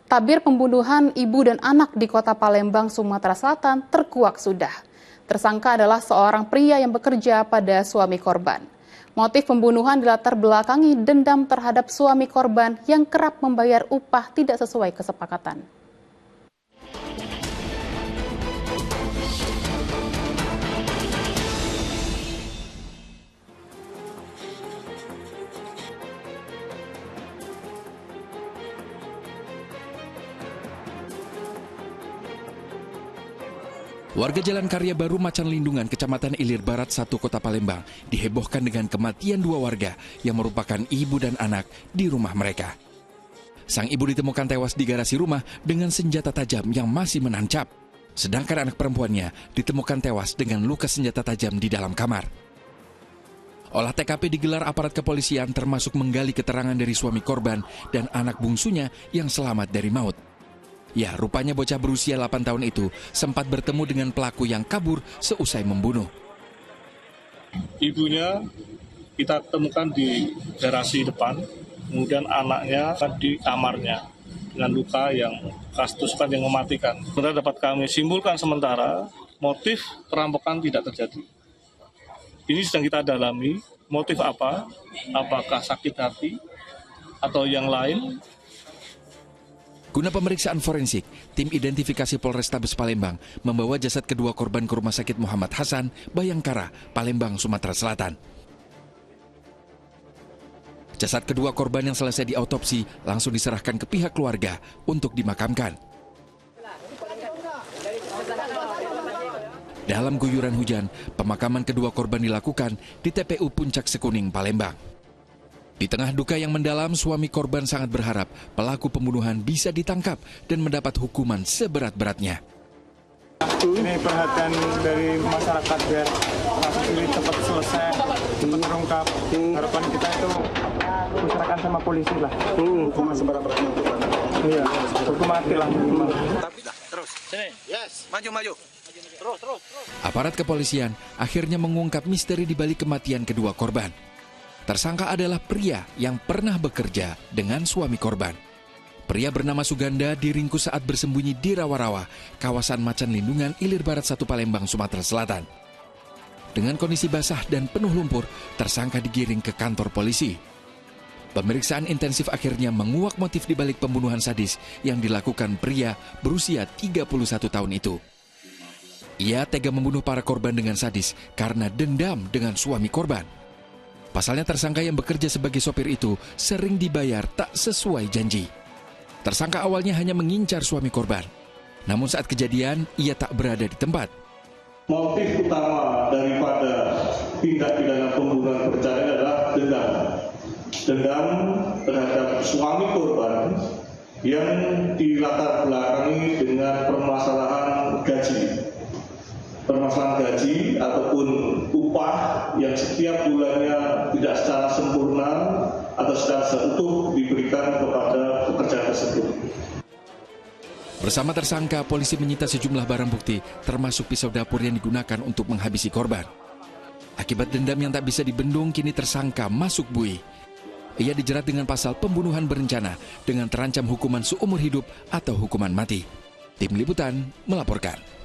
Tabir pembunuhan ibu dan anak di kota Palembang, Sumatera Selatan terkuak sudah. Tersangka adalah seorang pria yang bekerja pada suami korban. Motif pembunuhan dilatar belakangi dendam terhadap suami korban yang kerap membayar upah tidak sesuai kesepakatan. Warga Jalan Karya Baru, Macan Lindungan, Kecamatan Ilir Barat 1, Kota Palembang, dihebohkan dengan kematian dua warga yang merupakan ibu dan anak di rumah mereka. Sang ibu ditemukan tewas di garasi rumah dengan senjata tajam yang masih menancap. Sedangkan anak perempuannya ditemukan tewas dengan luka senjata tajam di dalam kamar. Olah TKP digelar aparat kepolisian termasuk menggali keterangan dari suami korban dan anak bungsunya yang selamat dari maut. Ya, rupanya bocah berusia 8 tahun itu sempat bertemu dengan pelaku yang kabur seusai membunuh. Ibunya kita temukan di garasi depan, kemudian anaknya di kamarnya dengan luka yang kasuskan yang mematikan. Sementara dapat kami simpulkan sementara motif perampokan tidak terjadi. Ini sedang kita dalami, motif apa? Apakah sakit hati atau yang lain? Guna pemeriksaan forensik, tim identifikasi Polrestabes Palembang membawa jasad kedua korban ke Rumah Sakit Muhammad Hasan, Bayangkara, Palembang, Sumatera Selatan. Jasad kedua korban yang selesai diautopsi langsung diserahkan ke pihak keluarga untuk dimakamkan. Dalam guyuran hujan, pemakaman kedua korban dilakukan di TPU Puncak Sekuning, Palembang. Di tengah duka yang mendalam, suami korban sangat berharap pelaku pembunuhan bisa ditangkap dan mendapat hukuman seberat-beratnya. Ini perhatian dari masyarakat biar kasus ini cepat selesai, cepat terungkap. Harapan kita itu diserahkan sama polisi lah. Hukuman seberat-beratnya. Iya, hukum mati lah minimal. Terus, sini, yes, maju. Terus. Aparat kepolisian akhirnya mengungkap misteri di balik kematian kedua korban. Tersangka adalah pria yang pernah bekerja dengan suami korban. Pria bernama Suganda diringkus saat bersembunyi di rawa-rawa, kawasan Macan Lindungan, Ilir Barat 1, Palembang, Sumatera Selatan. Dengan kondisi basah dan penuh lumpur, tersangka digiring ke kantor polisi. Pemeriksaan intensif akhirnya menguak motif di balik pembunuhan sadis yang dilakukan pria berusia 31 tahun itu. Ia tega membunuh para korban dengan sadis karena dendam dengan suami korban. Pasalnya tersangka yang bekerja sebagai sopir itu sering dibayar tak sesuai janji. Tersangka awalnya hanya mengincar suami korban. Namun saat kejadian, ia tak berada di tempat. Motif utama daripada tindak pidana pembunuhan berencana adalah dendam. Dendam terhadap suami korban yang dilatar belakangi dengan permasalahan gaji. Permasalahan gaji ataupun upah yang setiap bulannya tidak secara sempurna atau secara seutuh diberikan kepada pekerja tersebut. Bersama tersangka, polisi menyita sejumlah barang bukti, termasuk pisau dapur yang digunakan untuk menghabisi korban. Akibat dendam yang tak bisa dibendung, kini tersangka masuk bui. Ia dijerat dengan pasal pembunuhan berencana dengan terancam hukuman seumur hidup atau hukuman mati. Tim Liputan melaporkan.